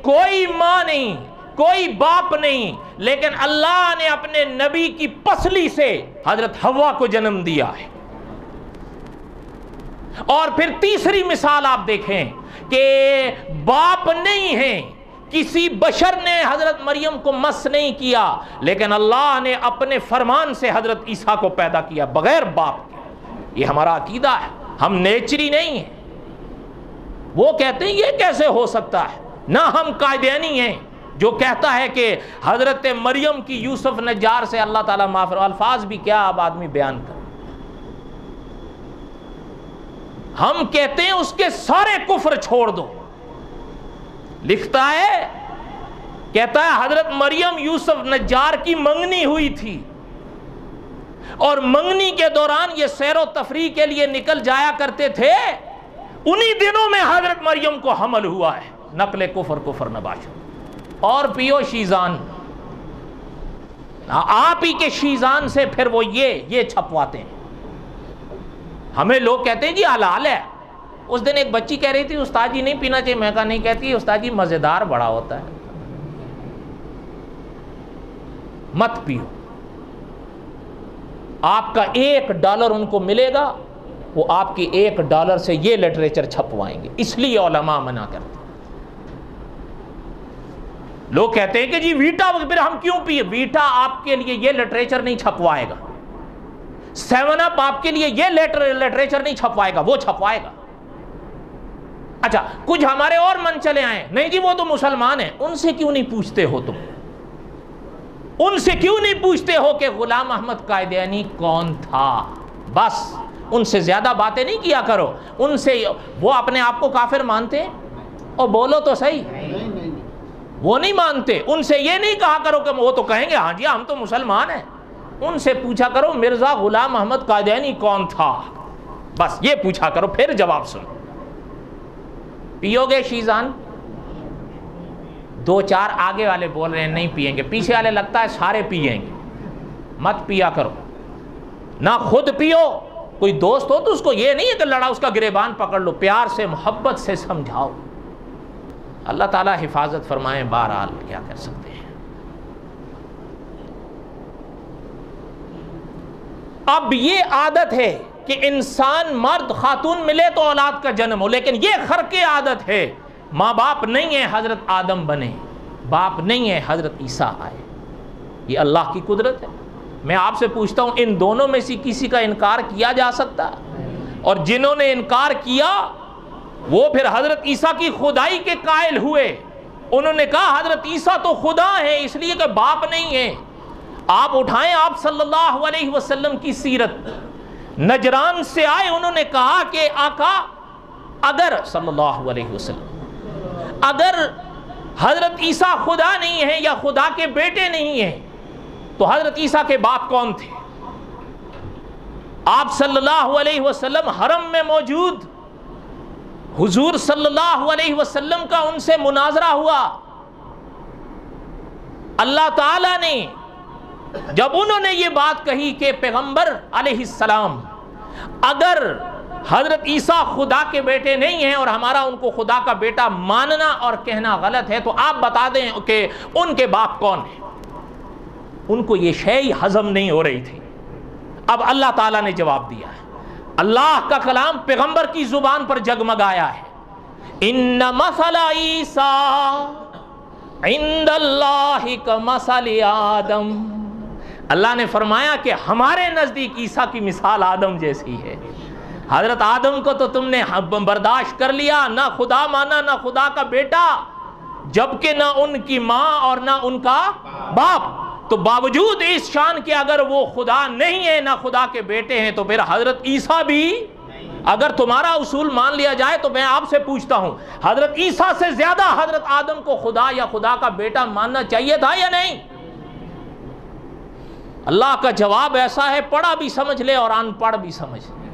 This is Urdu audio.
کوئی ماں نہیں، کوئی باپ نہیں، لیکن اللہ نے اپنے نبی کی پسلی سے حضرت حوا کو جنم دیا ہے۔ اور پھر تیسری مثال آپ دیکھیں کہ باپ نہیں ہے، کسی بشر نے حضرت مریم کو مس نہیں کیا، لیکن اللہ نے اپنے فرمان سے حضرت عیسیٰ کو پیدا کیا بغیر باپ کے۔ یہ ہمارا عقیدہ ہے، ہم نیچری نہیں ہیں۔ وہ کہتے ہیں یہ کیسے ہو سکتا ہے، نہ ہم قادیانی ہیں جو کہتا ہے کہ حضرت مریم کی یوسف نجار سے اللہ تعالیٰ معاف۔ الفاظ بھی کیا اب آدمی بیان کر، ہم کہتے ہیں اس کے سارے کفر چھوڑ دو۔ لکھتا ہے، کہتا ہے حضرت مریم یوسف نجار کی منگنی ہوئی تھی، اور منگنی کے دوران یہ سیر و تفریح کے لیے نکل جایا کرتے تھے، انہی دنوں میں حضرت مریم کو حمل ہوا ہے۔ نقل کفر کفر نباشت۔ اور پیو شیزان، آپ ہی کے شیزان سے پھر وہ یہ چھپواتے ہیں۔ ہمیں لوگ کہتے ہیں جی حلال ہے۔ اس دن ایک بچی کہہ رہی تھی استاد جی نہیں پینا چاہیے، میں کہا نہیں، کہتی استاد جی مزیدار بڑا ہوتا ہے، مت پیو۔ آپ کا $1 ان کو ملے گا، وہ آپ کے $1 سے یہ لٹریچر چھپوائیں گے، اس لیے علماء منع کرتے ہیں۔ لوگ کہتے ہیں کہ جی ویٹا، پھر ہم کیوں پیے؟ ویٹا آپ کے لیے یہ لٹریچر نہیں چھپوائے گا، 7 اپ آپ کے لیے یہ لٹریچر نہیں چھپوائے گا، وہ چھپوائے گا۔ اچھا، کچھ ہمارے اور من چلے آئے، نہیں جی وہ تو مسلمان ہیں، ان سے کیوں نہیں پوچھتے ہو تم؟ ان سے کیوں نہیں پوچھتے ہو کہ غلام احمد قادیانی کون تھا؟ بس ان سے زیادہ باتیں نہیں کیا کرو ان سے۔ وہ اپنے آپ کو کافر مانتے ہیں؟ اور بولو تو صحیح، وہ نہیں مانتے۔ ان سے یہ نہیں کہا کرو کہ وہ تو کہیں گے ہاں جی ہم تو مسلمان ہیں۔ ان سے پوچھا کرو مرزا غلام احمد قادیانی کون تھا، بس یہ پوچھا کرو، پھر جواب سنو۔ پیو گے شیزان؟ 2-4 آگے والے بول رہے ہیں نہیں پیئیں گے، پیچھے والے لگتا ہے سارے پیئیں گے۔ مت پیا کرو، نہ خود پیو، کوئی دوست ہو تو اس کو یہ نہیں ہے کہ لڑا اس کا گریبان پکڑ لو، پیار سے محبت سے سمجھاؤ۔ اللہ تعالیٰ حفاظت فرمائیں، بہرحال کیا کر سکتے ہیں۔ اب یہ عادت ہے کہ انسان مرد خاتون ملے تو اولاد کا جنم ہو، لیکن یہ خرق عادت ہے، ماں باپ نہیں ہے حضرت آدم بنے، باپ نہیں ہے حضرت عیسیٰ آئے۔ یہ اللہ کی قدرت ہے۔ میں آپ سے پوچھتا ہوں ان دونوں میں سے کسی کا انکار کیا جا سکتا؟ اور جنہوں نے انکار کیا وہ پھر حضرت عیسیٰ کی خدائی کے قائل ہوئے۔ انہوں نے کہا حضرت عیسیٰ تو خدا ہے اس لیے کہ باپ نہیں ہے۔ آپ اٹھائیں آپ صلی اللہ علیہ وسلم کی سیرت، نجران سے آئے، انہوں نے کہا کہ آقا اگر صلی اللہ علیہ وسلم اگر حضرت عیسیٰ خدا نہیں ہے یا خدا کے بیٹے نہیں ہیں تو حضرت عیسیٰ کے باپ کون تھے؟ آپ صلی اللہ علیہ وسلم حرم میں موجود، حضور صلی اللہ علیہ وسلم کا ان سے مناظرہ ہوا۔ اللہ تعالیٰ نے جب انہوں نے یہ بات کہی کہ پیغمبر علیہ السلام اگر حضرت عیسیٰ خدا کے بیٹے نہیں ہیں اور ہمارا ان کو خدا کا بیٹا ماننا اور کہنا غلط ہے تو آپ بتا دیں کہ ان کے باپ کون ہیں۔ ان کو یہ شے ہضم نہیں ہو رہی تھی۔ اب اللہ تعالیٰ نے جواب دیا ہے، اللہ کا کلام پیغمبر کی زبان پر جگمگایا ہے۔ ان مثل عیسیٰ عند اللہ کمثل آدم، اللہ نے فرمایا کہ ہمارے نزدیک عیسیٰ کی مثال آدم جیسی ہے۔ حضرت آدم کو تو تم نے برداشت کر لیا، نہ خدا مانا نہ خدا کا بیٹا، جبکہ نہ ان کی ماں اور نہ ان کا باپ، تو باوجود اس شان کے اگر وہ خدا نہیں ہے نہ خدا کے بیٹے ہیں تو پھر حضرت عیسیٰ بھی اگر تمہارا اصول مان لیا جائے تو میں آپ سے پوچھتا ہوں حضرت عیسیٰ سے زیادہ حضرت آدم کو خدا یا خدا کا بیٹا ماننا چاہیے تھا یا نہیں؟ اللہ کا جواب ایسا ہے، پڑھا بھی سمجھ لے اور ان پڑھ بھی سمجھ لے۔